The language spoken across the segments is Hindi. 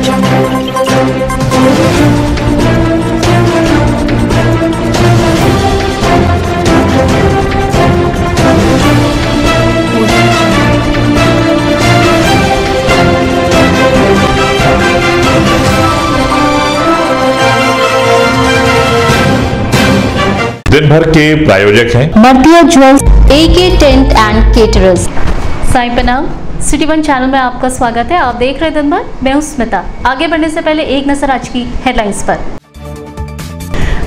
दिन भर के प्रायोजक हैं Martiya jewels, AK tent and caterers. Sai प्रणाम, सिटी वन चैनल में आपका स्वागत है। आप देख रहे हैं दिन भर, मैं हूं स्मिता। आगे बढ़ने से पहले एक नजर आज की हेडलाइंस पर।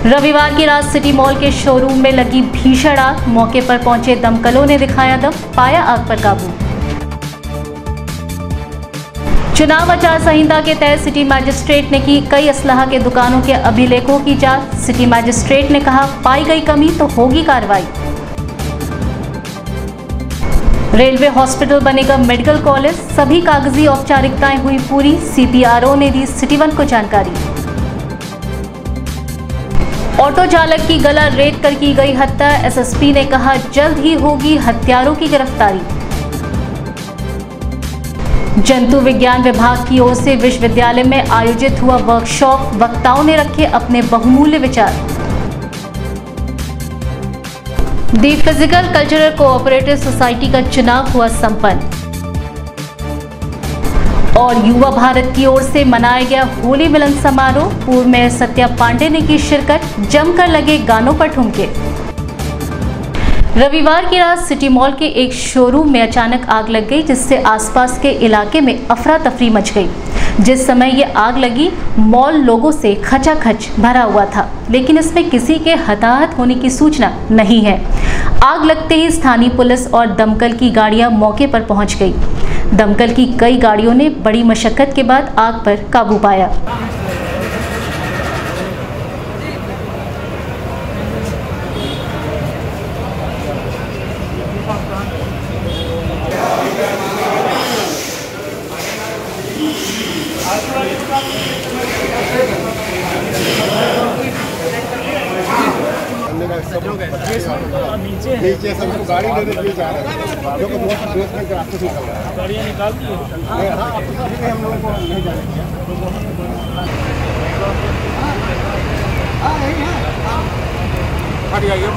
रविवार की रात सिटी मॉल के शोरूम में लगी भीषण आग, मौके पर पहुंचे दमकलों ने दिखाया दम, पाया आग पर काबू। चुनाव आचार संहिता के तहत सिटी मैजिस्ट्रेट ने की कई असलाह के दुकानों के अभिलेखों की जांच। सिटी मैजिस्ट्रेट ने कहा, पाई गई कमी तो होगी कार्रवाई। रेलवे हॉस्पिटल बनेगा मेडिकल कॉलेज, सभी कागजी औपचारिकताएं हुई पूरी, CPRO ने दी सिटी वन को जानकारी। ऑटो चालक की गला रेत कर की गई हत्या, SSP ने कहा जल्द ही होगी हत्यारों की गिरफ्तारी। जंतु विज्ञान विभाग की ओर से विश्वविद्यालय में आयोजित हुआ वर्कशॉप, वक्ताओं ने रखे अपने बहुमूल्य विचार। दी फिजिकल कल्चरल कोऑपरेटिव सोसाइटी का चुनाव हुआ संपन्न और युवा भारत की ओर से मनाया गया होली मिलन समारोह। पूर्व मेयर सत्या पांडे ने की शिरकत, जमकर लगे गानों पर ठुमके। रविवार की रात सिटी मॉल के एक शोरूम में अचानक आग लग गई, जिससे आसपास के इलाके में अफरा तफरी मच गई। जिस समय ये आग लगी, मॉल लोगों से खचाखच भरा हुआ था, लेकिन इसमें किसी के हताहत होने की सूचना नहीं है। आग लगते ही स्थानीय पुलिस और दमकल की गाड़ियां मौके पर पहुंच गई। दमकल की कई गाड़ियों ने बड़ी मशक्कत के बाद आग पर काबू पाया। नीचे सबको गाड़ी लेने जा रहे हैं, जो दोस्त में रास्ते से निकल रहा है, गाड़ियाँ निकाल दी है। हाँ, हम लोगों को नहीं जाने दिया। हट जाइए।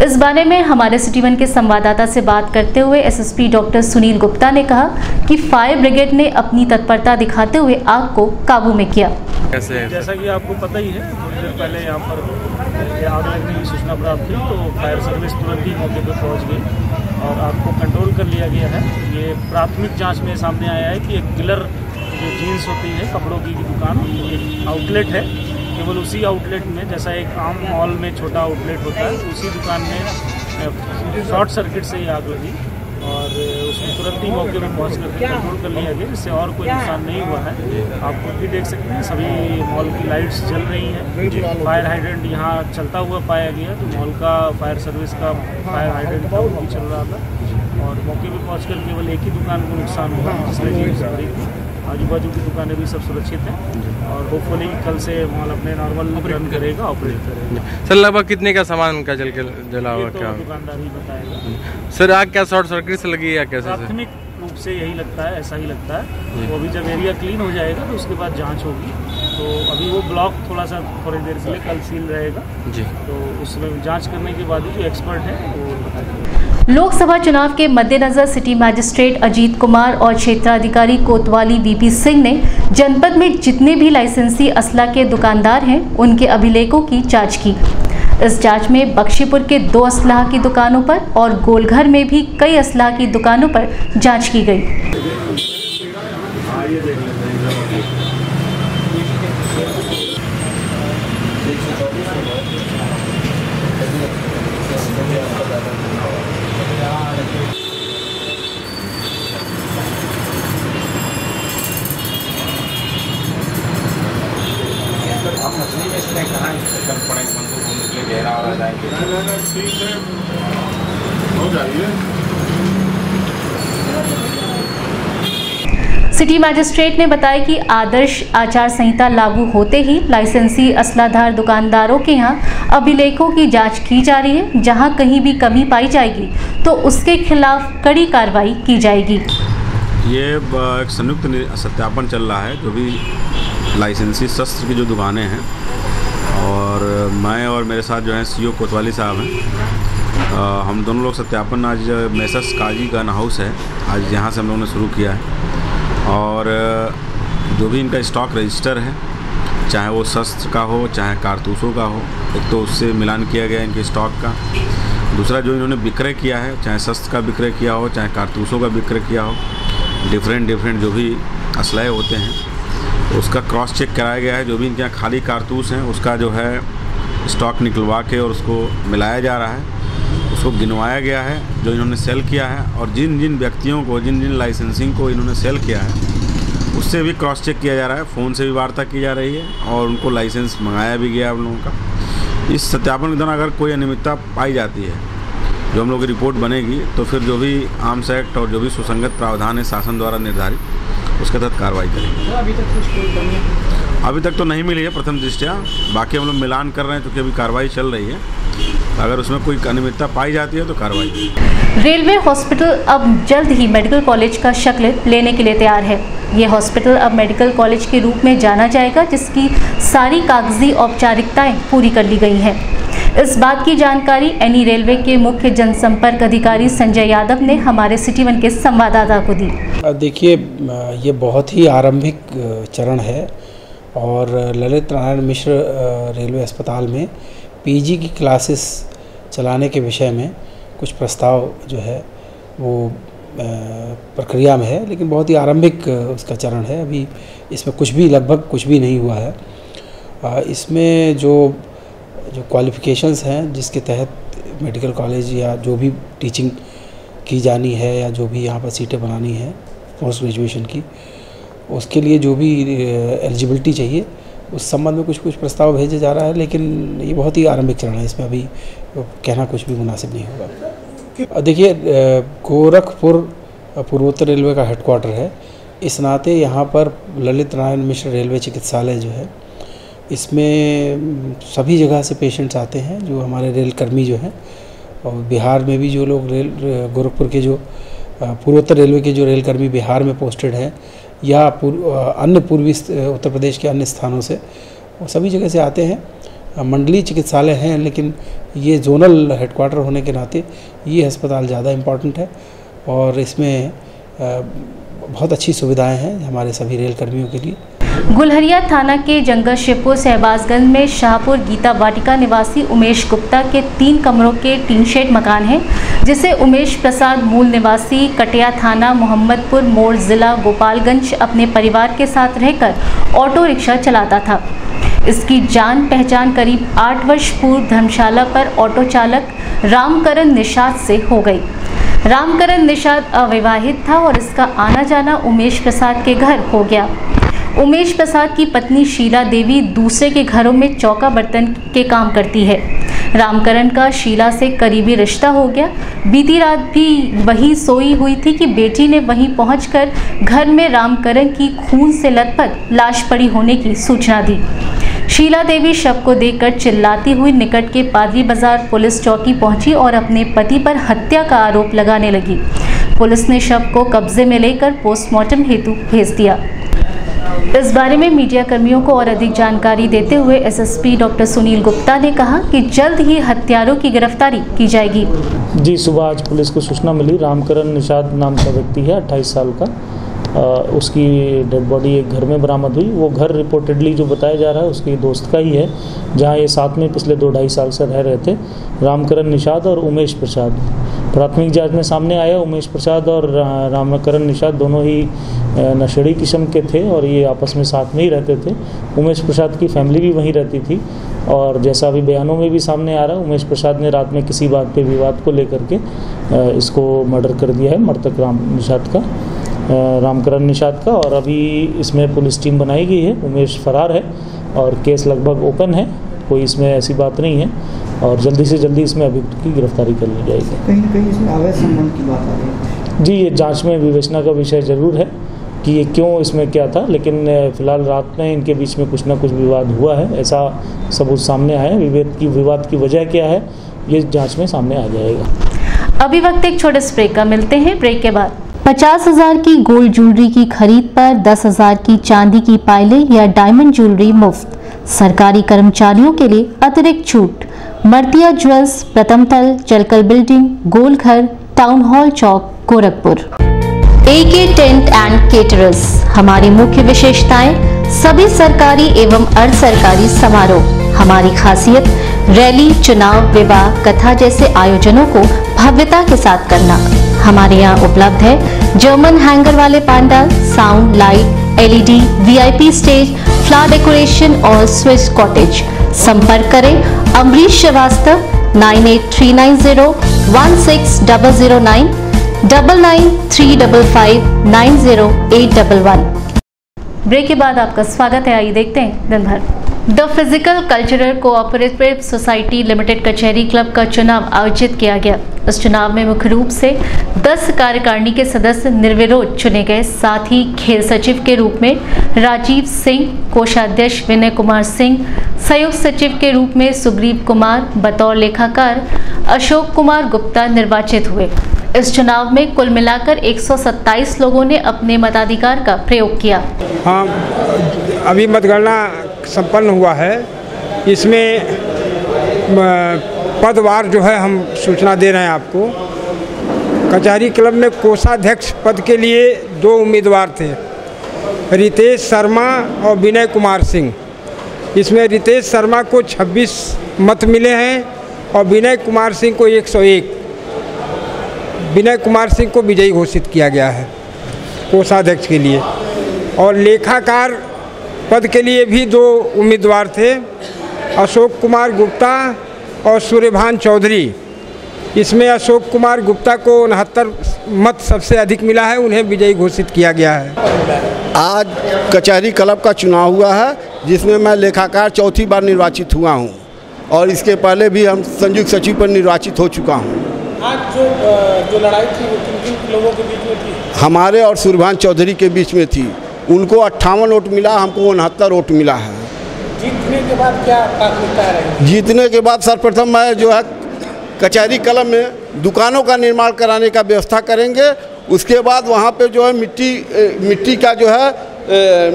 इस बारे में हमारे सिटी वन के संवाददाता से बात करते हुए SSP डॉक्टर सुनील गुप्ता ने कहा कि फायर ब्रिगेड ने अपनी तत्परता दिखाते हुए आग को काबू में किया। जैसा कि आपको पता ही है, कुछ देर पहले यहाँ पर आग लगने की सूचना प्राप्त हुई तो फायर सर्विस तुरंत ही मौके पर पहुँच गई और आग को कंट्रोल कर लिया गया है। ये प्राथमिक जांच में सामने आया है कि एक किलर जो जीन्स होती है कपड़ों की दुकान, एक आउटलेट है, केवल उसी आउटलेट में, जैसा एक आम मॉल में छोटा आउटलेट होता है, उसी दुकान में शॉर्ट सर्किट से ही आग लगी और उसमें तुरंत ही मौके पर पहुँच करके कंट्रोल कर लिया गया, जिससे और कोई नुकसान नहीं हुआ है। आप खुद भी देख सकते हैं, सभी मॉल की लाइट्स जल रही हैं। फायर हाइड्रेंट यहाँ चलता हुआ पाया गया, तो मॉल का फायर सर्विस का फायर हाइड्रेंट भी चल रहा था और मौके पर पहुँचकर केवल एक ही दुकान को नुकसान हुआ, जिसमें जीन्स आजू बाजू की दुकानें भी सब सुरक्षित हैं और होपफुली कल से मॉल अपने नॉर्मल रन करेगा, ऑपरेट करेगा। सर लगभग कितने का सामान का जला हुआ, क्या दुकानदार ही बताएगा। सर आग क्या शॉर्ट सर्किट से लगी या कैसे? प्राथमिक रूप से यही लगता है, ऐसा ही लगता है। तो अभी जब एरिया क्लीन हो जाएगा तो उसके बाद जांच होगी। तो अभी वो ब्लॉक थोड़ा सा थोड़ी देर के लिए कल सील रहेगा जी, तो उसमें जांच करने के बाद जो एक्सपर्ट है वो बताएंगे। लोकसभा चुनाव के मद्देनजर सिटी मैजिस्ट्रेट अजीत कुमार और क्षेत्राधिकारी कोतवाली VP सिंह ने जनपद में जितने भी लाइसेंसी असला के दुकानदार हैं उनके अभिलेखों की जांच की। इस जांच में बख्शीपुर के 2 असलाह की दुकानों पर और गोलघर में भी कई असलाह की दुकानों पर जांच की गई। मछली में इसमें कहाँ पड़े बंदूक निकले गहरा हो जाए से हो जाइए। सिटी मजिस्ट्रेट ने बताया कि आदर्श आचार संहिता लागू होते ही लाइसेंसी असलाधार दुकानदारों के यहाँ अभिलेखों की जांच की जा रही है। जहां कहीं भी कमी पाई जाएगी तो उसके खिलाफ कड़ी कार्रवाई की जाएगी। ये एक संयुक्त सत्यापन चल रहा है जो भी लाइसेंसी शस्त्र की जो दुकानें हैं, और मैं और मेरे साथ जो है सीओ कोतवाली साहब हैं, हम दोनों लोग सत्यापन आज मैसर्स काजी गन हाउस है, आज यहाँ से हम लोगों ने शुरू किया है। और जो भी इनका स्टॉक रजिस्टर है, चाहे वो शस्त्र का हो चाहे कारतूसों का हो, एक तो उससे मिलान किया गया इनके स्टॉक का। दूसरा जो इन्होंने विक्रय किया है, चाहे शस्त्र का विक्रय किया हो चाहे कारतूसों का विक्रय किया हो, डिफरेंट जो भी असलहे होते हैं उसका क्रॉस चेक कराया गया है। जो भी इनके यहाँ खाली कारतूस हैं उसका जो है स्टॉक निकलवा के और उसको मिलाया जा रहा है, उसको गिनवाया गया है जो इन्होंने सेल किया है। और जिन जिन व्यक्तियों को जिन लाइसेंसिंग को इन्होंने सेल किया है उससे भी क्रॉस चेक किया जा रहा है, फ़ोन से भी वार्ता की जा रही है और उनको लाइसेंस मंगाया भी गया है उन लोगों का। इस सत्यापन के दौरान अगर कोई अनियमितता पाई जाती है, जो हम लोग की रिपोर्ट बनेगी, तो फिर जो भी आर्म्स एक्ट और जो भी सुसंगत प्रावधान है शासन द्वारा निर्धारित उसके तहत कार्रवाई करेंगे। अभी तक तो नहीं मिली है प्रथम दृष्टया, बाकी हम लोग मिलान कर रहे हैं क्योंकि अभी कार्रवाई चल रही है। अगर उसमें कोई अनियमितता पाई जाती है तो कार्रवाई। रेलवे हॉस्पिटल अब जल्द ही मेडिकल कॉलेज का शक्ल लेने के लिए तैयार है। ये हॉस्पिटल अब मेडिकल कॉलेज के रूप में जाना जाएगा, जिसकी सारी कागजी औपचारिकताएं पूरी कर ली गई हैं। इस बात की जानकारी एनी रेलवे के मुख्य जनसंपर्क अधिकारी संजय यादव ने हमारे सिटी वन के संवाददाता को दी। देखिए, ये बहुत ही आरंभिक चरण है और ललित नारायण मिश्र रेलवे अस्पताल में पीजी की क्लासेस चलाने के विषय में कुछ प्रस्ताव जो है वो प्रक्रिया में है, लेकिन बहुत ही आरंभिक उसका चरण है। अभी इसमें कुछ भी लगभग कुछ भी नहीं हुआ है। इसमें जो क्वालिफ़िकेशंस हैं जिसके तहत मेडिकल कॉलेज या जो भी टीचिंग की जानी है या जो भी यहाँ पर सीटें बनानी है पोस्ट ग्रेजुएशन की, उसके लिए जो भी एलिजिबिलिटी चाहिए उस संबंध में कुछ प्रस्ताव भेजा जा रहा है, लेकिन ये बहुत ही आरंभिक चरण है, इसमें अभी कहना कुछ भी मुनासिब नहीं होगा। देखिए, गोरखपुर पूर्वोत्तर रेलवे का हेडक्वार्टर है, इस नाते यहाँ पर ललित नारायण मिश्र रेलवे चिकित्सालय जो है, इसमें सभी जगह से पेशेंट्स आते हैं जो हमारे रेल कर्मी जो हैं, और बिहार में भी जो लोग गोरखपुर के जो पूर्वोत्तर रेलवे के जो रेल कर्मी बिहार में पोस्टेड हैं या अन्य पूर्वी उत्तर प्रदेश के अन्य स्थानों से, वो सभी जगह से आते हैं। मंडलीय चिकित्सालय हैं, लेकिन ये जोनल हेडक्वार्टर होने के नाते ये अस्पताल ज़्यादा इम्पॉर्टेंट है और इसमें बहुत अच्छी सुविधाएं हैं हमारे सभी रेल कर्मियों के लिए। गुलहरिया थाना के जंगल शिवपुर शहबाजगंज में शाहपुर गीता वाटिका निवासी उमेश गुप्ता के 3 कमरों के टीन शेड मकान है, जिसे उमेश प्रसाद मूल निवासी कटिया थाना मोहम्मदपुर मोड़ जिला गोपालगंज अपने परिवार के साथ रहकर ऑटो रिक्शा चलाता था। इसकी जान पहचान करीब 8 वर्ष पूर्व धर्मशाला पर ऑटो चालक रामकरण निषाद से हो गई। रामकरण निषाद अविवाहित था और इसका आना जाना उमेश प्रसाद के घर हो गया। उमेश प्रसाद की पत्नी शीला देवी दूसरे के घरों में चौका बर्तन के काम करती है। रामकरण का शीला से करीबी रिश्ता हो गया। बीती रात भी वही सोई हुई थी कि बेटी ने वहीं पहुंचकर घर में रामकरण की खून से लथपथ लाश पड़ी होने की सूचना दी। शीला देवी शव को देखकर चिल्लाती हुई निकट के पादरी बाजार पुलिस चौकी पहुंची और अपने पति पर हत्या का आरोप लगाने लगी। पुलिस ने शव को कब्जे में लेकर पोस्टमार्टम हेतु भेज दिया। इस बारे में मीडिया कर्मियों को और अधिक जानकारी देते हुए एसएसपी डॉक्टर सुनील गुप्ता ने कहा कि जल्द ही हत्यारों की गिरफ्तारी की जाएगी। जी, सुबह आज पुलिस को सूचना मिली, रामकरण निषाद नाम का व्यक्ति है 28 साल का, उसकी डेड बॉडी एक घर में बरामद हुई। वो घर रिपोर्टेडली जो बताया जा रहा है उसके दोस्त का ही है, जहां ये साथ में पिछले 2-2.5 साल से रह रहे थे, रामकरण निषाद और उमेश प्रसाद। प्राथमिक जांच में सामने आया उमेश प्रसाद और रामकरण निषाद दोनों ही नशेड़ी किस्म के थे और ये आपस में साथ में ही रहते थे। उमेश प्रसाद की फैमिली भी वहीं रहती थी और जैसा अभी बयानों में भी सामने आ रहा है, उमेश प्रसाद ने रात में किसी बात पे विवाद को लेकर के इसको मर्डर कर दिया है, मृतक रामकरण निषाद का। और अभी इसमें पुलिस टीम बनाई गई है। उमेश फरार है और केस लगभग ओपन है। कोई इसमें ऐसी बात नहीं है और जल्दी से जल्दी इसमें अभियुक्त की गिरफ्तारी कर ली जाएगी। कहीं न कहीं इसमें अवैध संबंध की बात आ रही है। जी, ये जांच में विवेचना का विषय जरूर है कि ये क्यों इसमें क्या था, लेकिन फिलहाल रात में इनके बीच में कुछ ना कुछ विवाद हुआ है, ऐसा सबूत सामने आया। विवाद की वजह क्या है ये जांच में सामने आ जाएगा। अभी वक्त एक छोटे से ब्रेक का, मिलते हैं ब्रेक के बाद। 50,000 की गोल्ड ज्वेलरी की खरीद पर 10,000 की चांदी की पायलें या डायमंड ज्वेलरी मुफ्त। सरकारी कर्मचारियों के लिए अतिरिक्त छूट। मर्तिया ज्वेल्स, प्रथम तल, जलकल बिल्डिंग, गोलघर, टाउन हॉल चौक, Gorakhpur. AK tent and caterers. हमारी मुख्य विशेषताएं: सभी सरकारी एवं अर्ध सरकारी समारोह। हमारी खासियत: रैली, चुनाव, विवाह, कथा जैसे आयोजनों को भव्यता के साथ करना। हमारे यहाँ उपलब्ध है जर्मन हैंगर वाले pandal, sound, light, LED, VIP stage, flower decoration और स्विस कॉटेज। संपर्क करें अमरीश श्रीवास्तव 9839016009 9935590811। ब्रेक के बाद आपका स्वागत है। आइए देखते हैं दिन भर। The physical cultural cooperative society limited कचहरी क्लब का चुनाव आयोजित किया गया। इस चुनाव में मुख्य रूप से 10 कार्यकारिणी के सदस्य निर्विरोध चुने गए। साथ ही खेल सचिव के रूप में राजीव सिंह, कोषाध्यक्ष विनय कुमार सिंह, संयुक्त सचिव के रूप में सुग्रीव कुमार, बतौर लेखाकार अशोक कुमार गुप्ता निर्वाचित हुए। इस चुनाव में कुल मिलाकर 127 लोगों ने अपने मताधिकार का प्रयोग किया। हाँ, अभी मतगणना संपन्न हुआ है। इसमें पदवार जो है हम सूचना दे रहे हैं आपको। कचहरी क्लब में कोषाध्यक्ष पद के लिए 2 उम्मीदवार थे, रितेश शर्मा और विनय कुमार सिंह। इसमें रितेश शर्मा को 26 मत मिले हैं और विनय कुमार सिंह को 101। विनय कुमार सिंह को विजयी घोषित किया गया है कोषाध्यक्ष के लिए। और लेखाकार पद के लिए भी 2 उम्मीदवार थे, अशोक कुमार गुप्ता और सूर्यभान चौधरी। इसमें अशोक कुमार गुप्ता को 69 मत सबसे अधिक मिला है, उन्हें विजयी घोषित किया गया है। आज कचहरी क्लब का चुनाव हुआ है, जिसमें मैं लेखाकार चौथी बार निर्वाचित हुआ हूं और इसके पहले भी हम संयुक्त सचिव पर निर्वाचित हो चुका हूं। आज जो लड़ाई थी वो किन लोगों के बीच में थी? हमारे और सूर्यभान चौधरी के बीच में थी। उनको 58 वोट मिला, हमको 69 वोट मिला है। जीतने के बाद क्या प्राथमिकता रही? जीतने के बाद सर्वप्रथम मैं जो है कचहरी क्लब में दुकानों का निर्माण कराने का व्यवस्था करेंगे। उसके बाद वहाँ पे जो है मिट्टी का जो है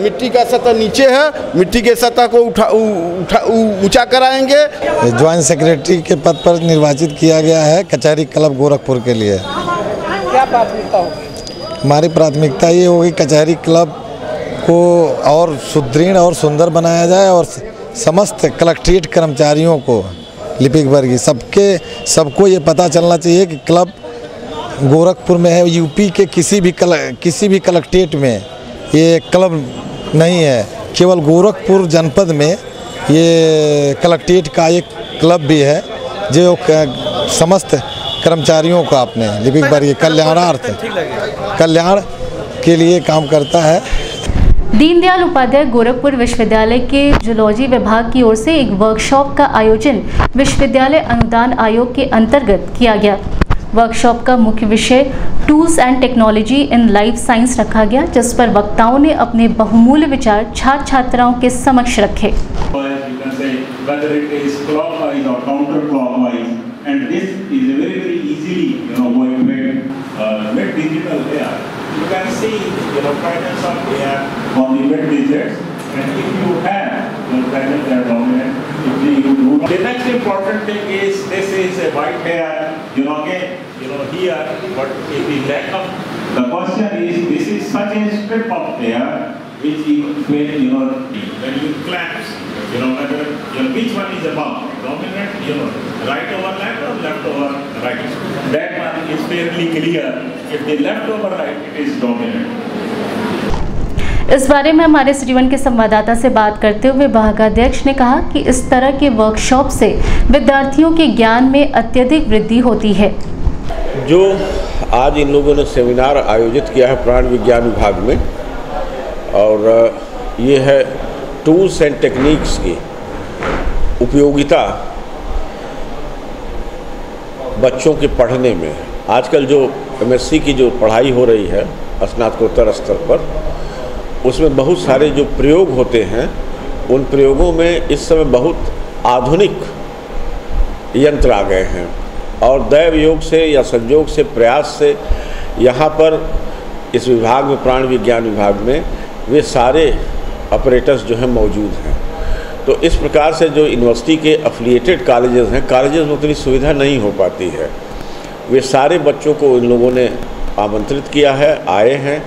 मिट्टी का सतह नीचे है, मिट्टी के सतह को ऊंचा कराएंगे। ज्वाइंट सेक्रेटरी के पद पर निर्वाचित किया गया है कचहरी क्लब गोरखपुर के लिए। क्या प्राथमिकता होगी? हमारी प्राथमिकता ये होगी कचहरी क्लब को और सुदृढ़ और सुंदर बनाया जाए और समस्त कलेक्ट्रेट कर्मचारियों को, लिपिक वर्ग सबको ये पता चलना चाहिए कि क्लब गोरखपुर में है। यूपी के किसी भी कलेक्ट्रेट में ये क्लब नहीं है, केवल गोरखपुर जनपद में ये कलेक्ट्रेट का एक क्लब भी है जो समस्त कर्मचारियों का अपने लिपिक वर्ग कल्याण के लिए काम करता है। दीनदयाल उपाध्याय गोरखपुर विश्वविद्यालय के जूलॉजी विभाग की ओर से एक वर्कशॉप का आयोजन विश्वविद्यालय अनुदान आयोग के अंतर्गत किया गया। वर्कशॉप का मुख्य विषय tools and technology in life science रखा गया, जिस पर वक्ताओं ने अपने बहुमूल्य विचार छात्र छात्राओं के समक्ष रखे। You can see, patterns of air on the wet digits, and if you have the pattern that dominant, if you do. The next important thing is this is a white hair, again, here, but if the lack of, the question is, this is such a strip of hair which when you clamps, which one is above, dominant, right over left or left over right. That one is fairly clear. If the left over right, it is dominant. इस बारे में हमारे सिटी-1 के संवाददाता से बात करते हुए विभागाध्यक्ष ने कहा कि इस तरह के वर्कशॉप से विद्यार्थियों के ज्ञान में अत्यधिक वृद्धि होती है। जो आज इन लोगों ने सेमिनार आयोजित किया है प्राण विज्ञान विभाग में, और ये है टूल्स एंड टेक्निक्स की। उपयोगिता बच्चों के पढ़ने में, आजकल जो MSc की जो पढ़ाई हो रही है स्नातकोत्तर स्तर पर, उसमें बहुत सारे जो प्रयोग होते हैं, उन प्रयोगों में इस समय बहुत आधुनिक यंत्र आ गए हैं और दैव योग से या संयोग से प्रयास से यहाँ पर इस विभाग में, प्राण विज्ञान विभाग में, वे सारे ऑपरेटर्स जो हैं मौजूद हैं। तो इस प्रकार से जो यूनिवर्सिटी के एफिलिएटेड कॉलेजेस हैं, कॉलेजेस में उतनी सुविधा नहीं हो पाती है। वे सारे बच्चों को इन लोगों ने आमंत्रित किया है, आए हैं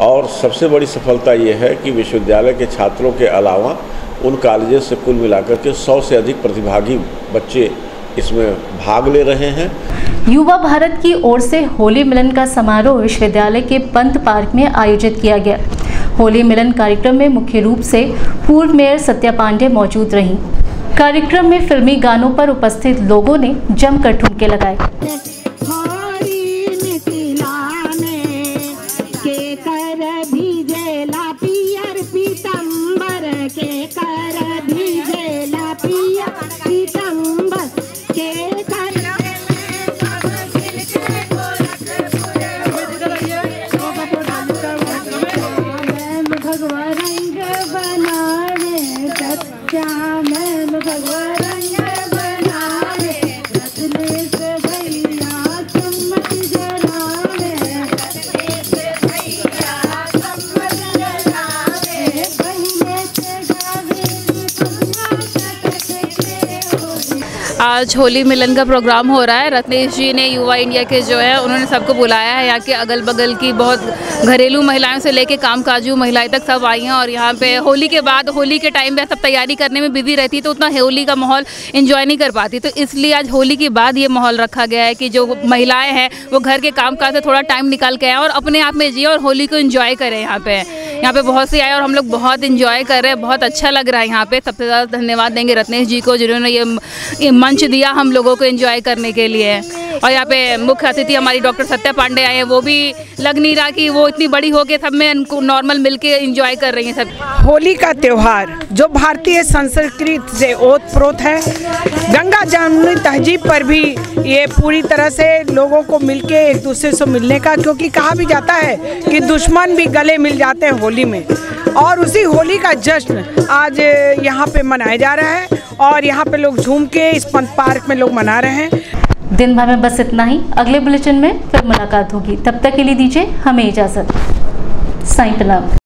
और सबसे बड़ी सफलता ये है कि विश्वविद्यालय के छात्रों के अलावा उन कॉलेजेस से कुल मिलाकर के 100 से अधिक प्रतिभागी बच्चे इसमें भाग ले रहे हैं। युवा भारत की ओर से होली मिलन का समारोह विश्वविद्यालय के पंत पार्क में आयोजित किया गया। होली मिलन कार्यक्रम में मुख्य रूप से पूर्व मेयर सत्या पांडे मौजूद रहीं। कार्यक्रम में फिल्मी गानों पर उपस्थित लोगों ने जमकर ठुमके लगाए। आज होली मिलन का प्रोग्राम हो रहा है। रत्नेश जी ने युवा इंडिया के जो है उन्होंने सबको बुलाया है। यहाँ के अगल बगल की बहुत घरेलू महिलाओं से लेके कामकाजू महिलाएं तक सब आई हैं और यहाँ पे होली के बाद, होली के टाइम पे सब तैयारी करने में बिजी रहती है तो उतना होली का माहौल एंजॉय नहीं कर पाती। तो इसलिए आज होली के बाद ये माहौल रखा गया है कि जो महिलाएँ हैं वो घर के कामकाज से थोड़ा टाइम निकाल के आएँ और अपने आप में जिए और होली को एंजॉय करें। यहाँ पे बहुत से आए और हम लोग बहुत एंजॉय कर रहे हैं, बहुत अच्छा लग रहा है यहाँ पे। सबसे ज़्यादा धन्यवाद देंगे रत्नेश जी को जिन्होंने ये मंच दिया हम लोगों को एंजॉय करने के लिए। और यहाँ पे मुख्य अतिथि हमारी डॉक्टर सत्या पांडे आए हैं, वो भी लग नहीं रहा कि वो इतनी बड़ी हो के सब में उनको नॉर्मल मिलके एंजॉय कर रही हैं सब। होली का त्यौहार जो भारतीय संस्कृति से ओतप्रोत है, गंगा जमुनी तहजीब पर भी ये पूरी तरह से लोगों को मिलके एक दूसरे से मिलने का, क्योंकि कहा भी जाता है कि दुश्मन भी गले मिल जाते हैं होली में। और उसी होली का जश्न आज यहाँ पे मनाया जा रहा है और यहाँ पे लोग झूम के इस पंत पार्क में लोग मना रहे हैं। दिन भर में बस इतना ही। अगले बुलेटिन में फिर मुलाकात होगी, तब तक के लिए दीजिए हमें इजाजत। साईं प्रणाम।